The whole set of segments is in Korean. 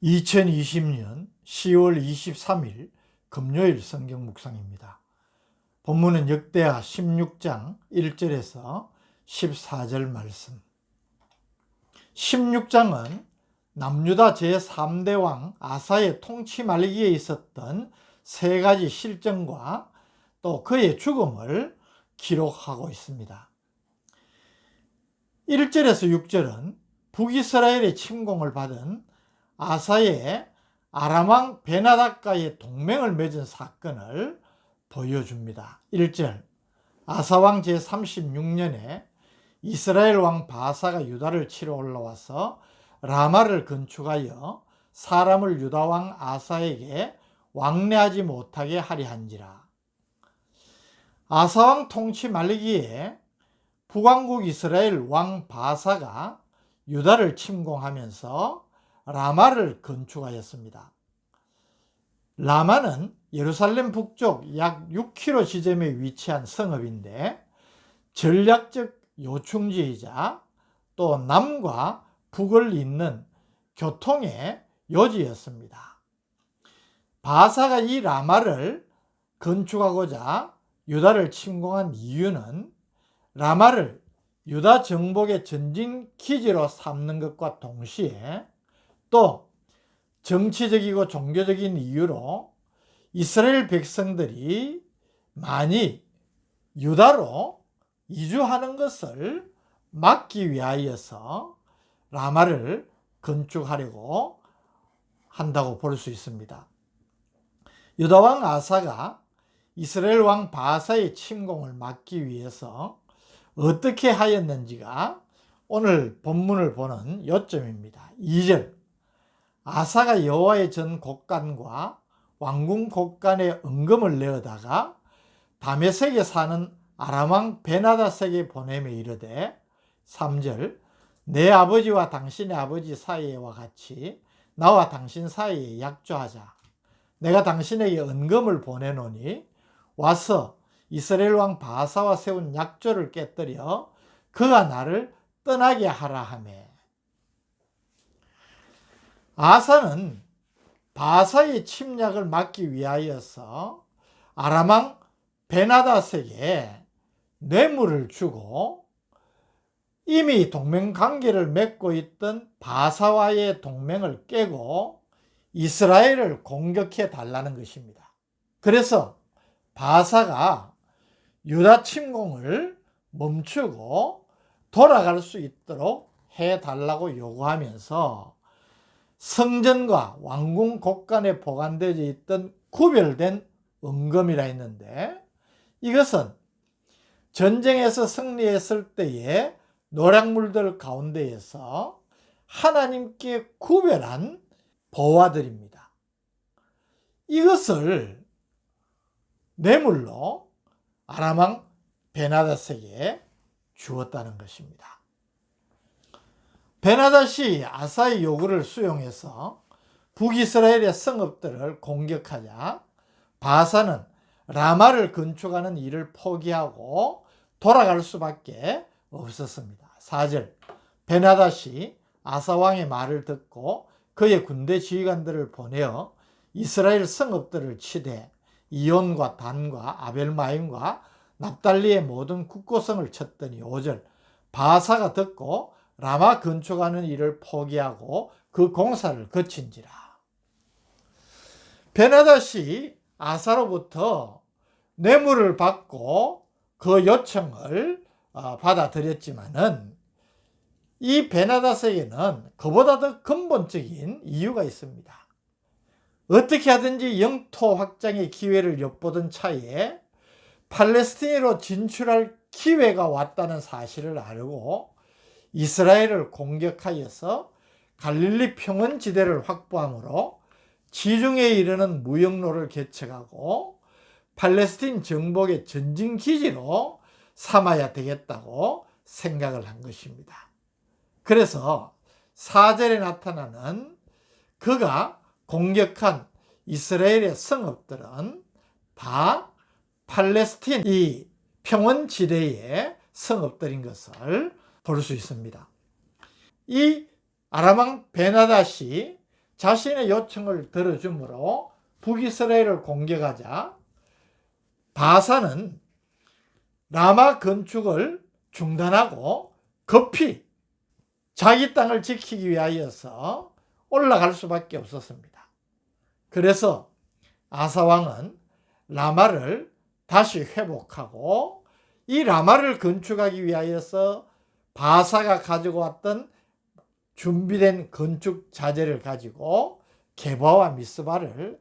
2020년 10월 23일 금요일 성경 묵상입니다. 본문은 역대하 16장 1절에서 14절 말씀. 16장은 남유다 제3대 왕 아사의 통치 말기에 있었던 세 가지 실정과 또 그의 죽음을 기록하고 있습니다. 1절에서 6절은 북이스라엘의 침공을 받은 아사의 아람왕 베나닷과의 동맹을 맺은 사건을 보여줍니다. 1절, 아사왕 제36년에 이스라엘 왕 바사가 유다를 치러 올라와서 라마를 건축하여 사람을 유다왕 아사에게 왕래하지 못하게 하려 한지라. 아사왕 통치 말기에 북왕국 이스라엘 왕 바사가 유다를 침공하면서 라마를 건축하였습니다. 라마는 예루살렘 북쪽 약 6km 지점에 위치한 성읍인데 전략적 요충지이자 또 남과 북을 잇는 교통의 요지였습니다. 바사가 이 라마를 건축하고자 유다를 침공한 이유는 라마를 유다 정복의 전진 기지로 삼는 것과 동시에 또 정치적이고 종교적인 이유로 이스라엘 백성들이 많이 유다로 이주하는 것을 막기 위하여서 라마를 건축하려고 한다고 볼 수 있습니다. 유다 왕 아사가 이스라엘 왕 바사의 침공을 막기 위해서 어떻게 하였는지가 오늘 본문을 보는 요점입니다. 2절, 아사가 여호와의 전 곡간과 왕궁 곡간에 은금을 내어다가 다메섹에 사는 아람왕 베나닷에게 보내며 이르되 3절, 내 아버지와 당신의 아버지 사이와 같이 나와 당신 사이에 약조하자. 내가 당신에게 은금을 보내노니 와서 이스라엘 왕 바사와 세운 약조를 깨뜨려 그가 나를 떠나게 하라 하매. 아사는 바사의 침략을 막기 위하여서 아람왕 베나닷에게 뇌물을 주고 이미 동맹 관계를 맺고 있던 바사와의 동맹을 깨고 이스라엘을 공격해 달라는 것입니다. 그래서 바사가 유다 침공을 멈추고 돌아갈 수 있도록 해달라고 요구하면서 성전과 왕궁 곳간에 보관되어 있던 구별된 은금이라 했는데 이것은 전쟁에서 승리했을 때의 노략물들 가운데에서 하나님께 구별한 보화들입니다. 이것을 뇌물로 아람왕 베나닷에게 주었다는 것입니다. 베나닷이 아사의 요구를 수용해서 북이스라엘의 성읍들을 공격하자 바사는 라마를 건축하는 일을 포기하고 돌아갈 수밖에 없었습니다. 4절, 베나닷이 아사왕의 말을 듣고 그의 군대 지휘관들을 보내어 이스라엘 성읍들을 치되 이온과 단과 아벨마임과 납달리의 모든 국고성을 쳤더니 5절, 바사가 듣고 라마 건축하는 일을 포기하고 그 공사를 거친지라. 베나닷이 아사로부터 뇌물을 받고 그 요청을 받아들였지만은 이 베나닷에게는 그보다 더 근본적인 이유가 있습니다. 어떻게 하든지 영토 확장의 기회를 엿보던 차에 팔레스틴으로 진출할 기회가 왔다는 사실을 알고 이스라엘을 공격하여서 갈릴리 평원지대를 확보함으로 지중해에 이르는 무역로를 개척하고 팔레스틴 정복의 전진기지로 삼아야 되겠다고 생각을 한 것입니다. 그래서 4절에 나타나는 그가 공격한 이스라엘의 성읍들은 다 팔레스틴 이 평원지대의 성읍들인 것을 볼 수 있습니다. 이 아람왕 베나닷이 자신의 요청을 들어주므로 북이스라엘을 공격하자 바사는 라마 건축을 중단하고 급히 자기 땅을 지키기 위하여서 올라갈 수밖에 없었습니다. 그래서 아사왕은 라마를 다시 회복하고 이 라마를 건축하기 위하여서 바사가 가지고 왔던 준비된 건축 자재를 가지고 게바와 미스바를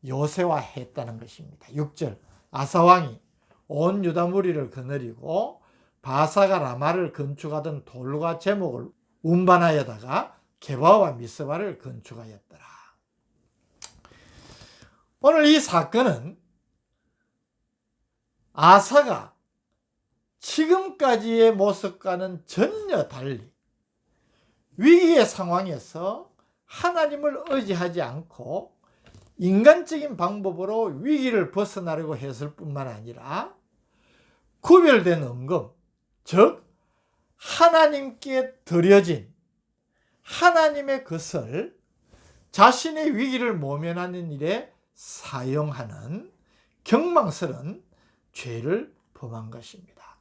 요새화했다는 것입니다. 6절 아사왕이 온 유다 무리를 거느리고 바사가 라마를 건축하던 돌과 제목을 운반하여다가 게바와 미스바를 건축하였더라. 오늘 이 사건은 아사가 지금까지의 모습과는 전혀 달리 위기의 상황에서 하나님을 의지하지 않고 인간적인 방법으로 위기를 벗어나려고 했을 뿐만 아니라 구별된 헌금, 즉 하나님께 드려진 하나님의 것을 자신의 위기를 모면하는 일에 사용하는 경망스러운 죄를 범한 것입니다.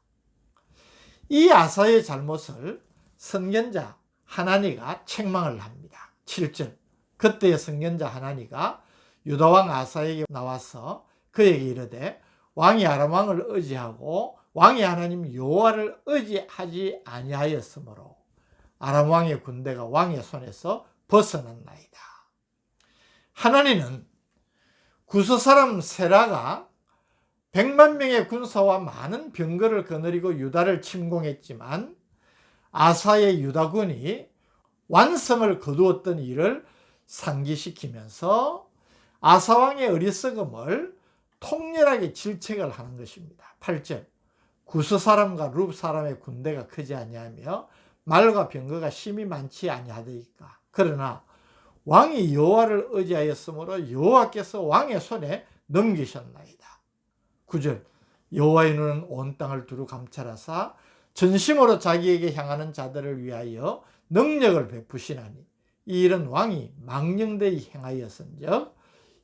이 아사의 잘못을 선견자 하나니가 책망을 합니다. 7절 그때의 선견자 하나니가 유다왕 아사에게 나와서 그에게 이르되 왕이 아람 왕을 의지하고 왕이 하나님 여호와를 의지하지 아니하였으므로 아람 왕의 군대가 왕의 손에서 벗어났나이다. 하나님은 구스 사람 세라가 100만 명의 군사와 많은 병거를 거느리고 유다를 침공했지만 아사의 유다군이 완성을 거두었던 일을 상기시키면서 아사왕의 어리석음을 통렬하게 질책을 하는 것입니다. 8절 구스 사람과 룹 사람의 군대가 크지 아니하며 말과 병거가 심히 많지 아니하더이까. 그러나 왕이 여호와를 의지하였으므로 여호와께서 왕의 손에 넘기셨나이다. 9절 여호와의 눈은 온 땅을 두루 감찰하사 전심으로 자기에게 향하는 자들을 위하여 능력을 베푸시나니 이 일은 왕이 망령되이 행하였은즉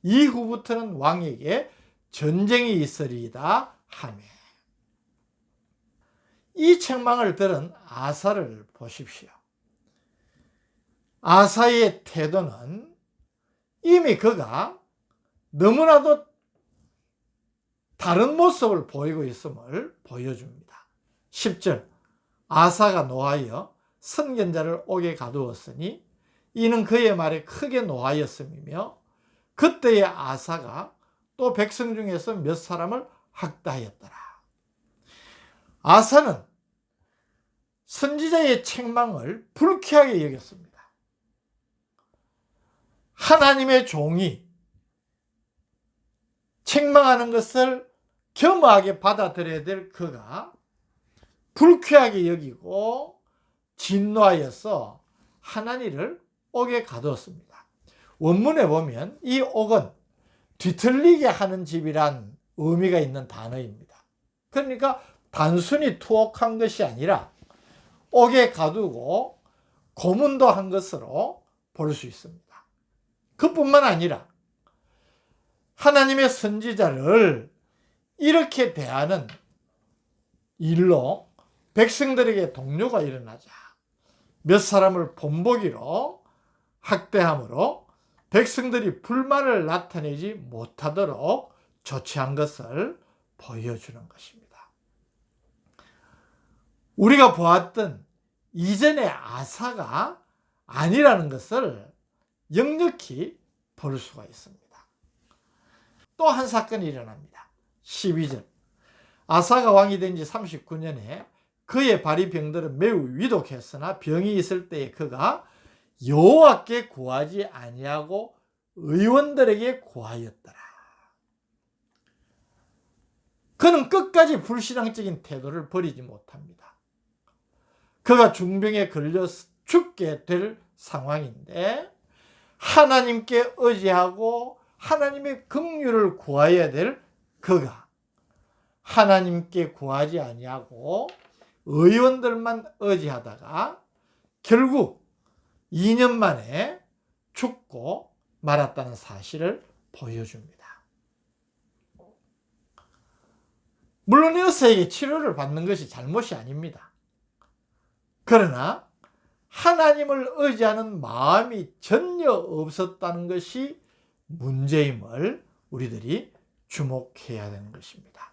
이후부터는 왕에게 전쟁이 있으리이다 하매. 이 책망을 들은 아사를 보십시오. 아사의 태도는 이미 그가 너무나도 다른 모습을 보이고 있음을 보여줍니다. 10절 아사가 노하여 선견자를 옥에 가두었으니 이는 그의 말에 크게 노하였음이며 그때의 아사가 또 백성 중에서 몇 사람을 학대하였더라. 아사는 선지자의 책망을 불쾌하게 여겼습니다. 하나님의 종이 책망하는 것을 겸허하게 받아들여야 될 그가 불쾌하게 여기고 진노하여서 하나님을 옥에 가두었습니다. 원문에 보면 이 옥은 뒤틀리게 하는 집이란 의미가 있는 단어입니다. 그러니까 단순히 투옥한 것이 아니라 옥에 가두고 고문도 한 것으로 볼 수 있습니다. 그뿐만 아니라 하나님의 선지자를 이렇게 대하는 일로 백성들에게 동요가 일어나자 몇 사람을 본보기로 학대함으로 백성들이 불만을 나타내지 못하도록 조치한 것을 보여주는 것입니다. 우리가 보았던 이전의 아사가 아니라는 것을 역력히 볼 수가 있습니다. 또 한 사건이 일어납니다. 12절 아사가 왕이 된 지 39년에 그의 발이 병들어 매우 위독했으나 병이 있을 때에 그가 여호와께 구하지 아니하고 의원들에게 구하였더라. 그는 끝까지 불신앙적인 태도를 버리지 못합니다. 그가 중병에 걸려 죽게 될 상황인데 하나님께 의지하고 하나님의 긍휼을 구해야 될 그가 하나님께 구하지 아니하고 의원들만 의지하다가 결국 2년 만에 죽고 말았다는 사실을 보여줍니다. 물론 여사에게 치료를 받는 것이 잘못이 아닙니다. 그러나 하나님을 의지하는 마음이 전혀 없었다는 것이 문제임을 우리들이 주목해야 되는 것입니다.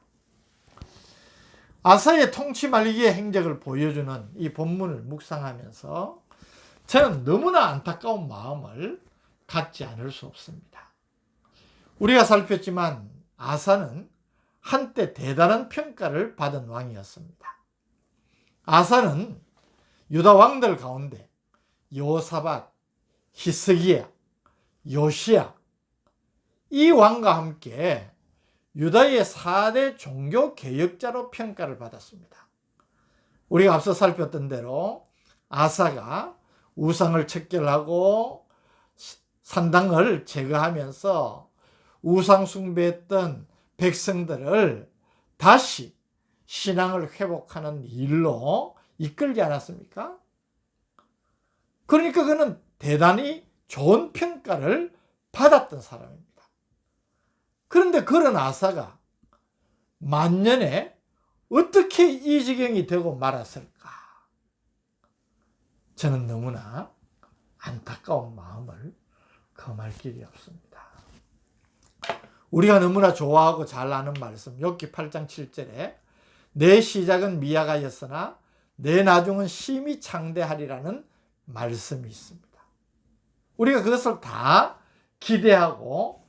아사의 통치 말기의 행적을 보여주는 이 본문을 묵상하면서 저는 너무나 안타까운 마음을 갖지 않을 수 없습니다. 우리가 살폈지만 아사는 한때 대단한 평가를 받은 왕이었습니다. 아사는 유다 왕들 가운데 여호사밧, 히스기야, 요시야 이 왕과 함께 유다의 4대 종교 개혁자로 평가를 받았습니다. 우리가 앞서 살폈던 대로 아사가 우상을 척결하고 산당을 제거하면서 우상 숭배했던 백성들을 다시 신앙을 회복하는 일로 이끌지 않았습니까? 그러니까 그는 대단히 좋은 평가를 받았던 사람입니다. 그런데 그런 아사가 만년에 어떻게 이 지경이 되고 말았을까? 저는 너무나 안타까운 마음을 금할 길이 없습니다. 우리가 너무나 좋아하고 잘 아는 말씀 욥기 8장 7절에 내 시작은 미약하였으나 내 나중은 심히 창대하리라는 말씀이 있습니다. 우리가 그것을 다 기대하고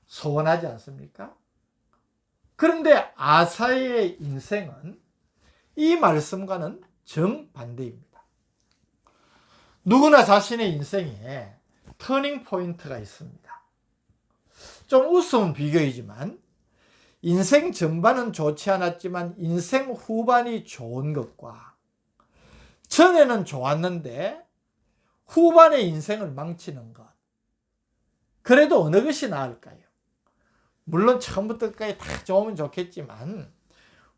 소원하지 않습니까? 그런데 아사의 인생은 이 말씀과는 정반대입니다. 누구나 자신의 인생에 터닝 포인트가 있습니다. 좀 우스운 비교이지만 인생 전반은 좋지 않았지만 인생 후반이 좋은 것과 전에는 좋았는데 후반의 인생을 망치는 것, 그래도 어느 것이 나을까요? 물론 처음부터 끝까지 다 좋으면 좋겠지만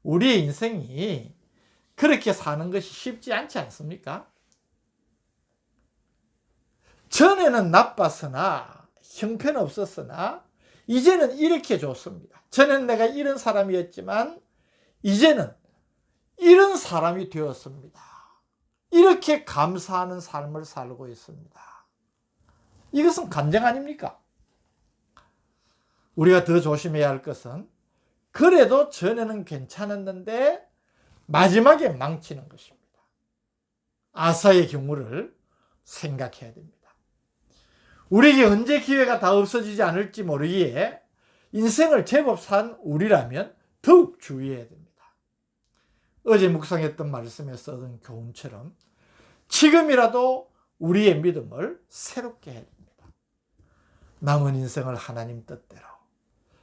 우리의 인생이 그렇게 사는 것이 쉽지 않지 않습니까? 전에는 나빴으나 형편없었으나 이제는 이렇게 좋습니다. 전에는 내가 이런 사람이었지만 이제는 이런 사람이 되었습니다. 이렇게 감사하는 삶을 살고 있습니다. 이것은 간증 아닙니까? 우리가 더 조심해야 할 것은 그래도 전에는 괜찮았는데 마지막에 망치는 것입니다. 아사의 경우를 생각해야 됩니다. 우리에게 언제 기회가 다 없어지지 않을지 모르기에 인생을 제법 산 우리라면 더욱 주의해야 됩니다. 어제 묵상했던 말씀에서 얻은 교훈처럼 지금이라도 우리의 믿음을 새롭게 해야 됩니다. 남은 인생을 하나님 뜻대로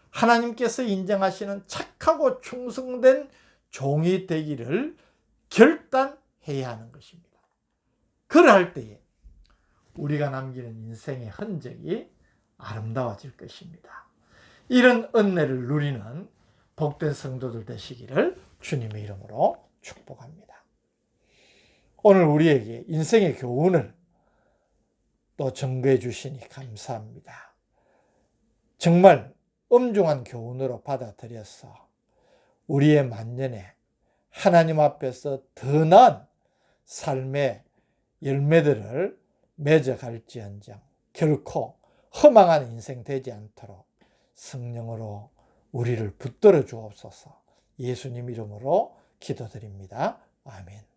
하나님께서 인정하시는 착하고 충성된 종이 되기를 결단해야 하는 것입니다. 그러할 때에 우리가 남기는 인생의 흔적이 아름다워질 것입니다. 이런 은혜를 누리는 복된 성도들 되시기를 주님의 이름으로 축복합니다. 오늘 우리에게 인생의 교훈을 또 증거해 주시니 감사합니다. 정말 엄중한 교훈으로 받아들여서 우리의 만년에 하나님 앞에서 더 나은 삶의 열매들을 맺어갈지언정 결코 허망한 인생 되지 않도록 성령으로 우리를 붙들어 주옵소서. 예수님 이름으로 기도드립니다. 아멘.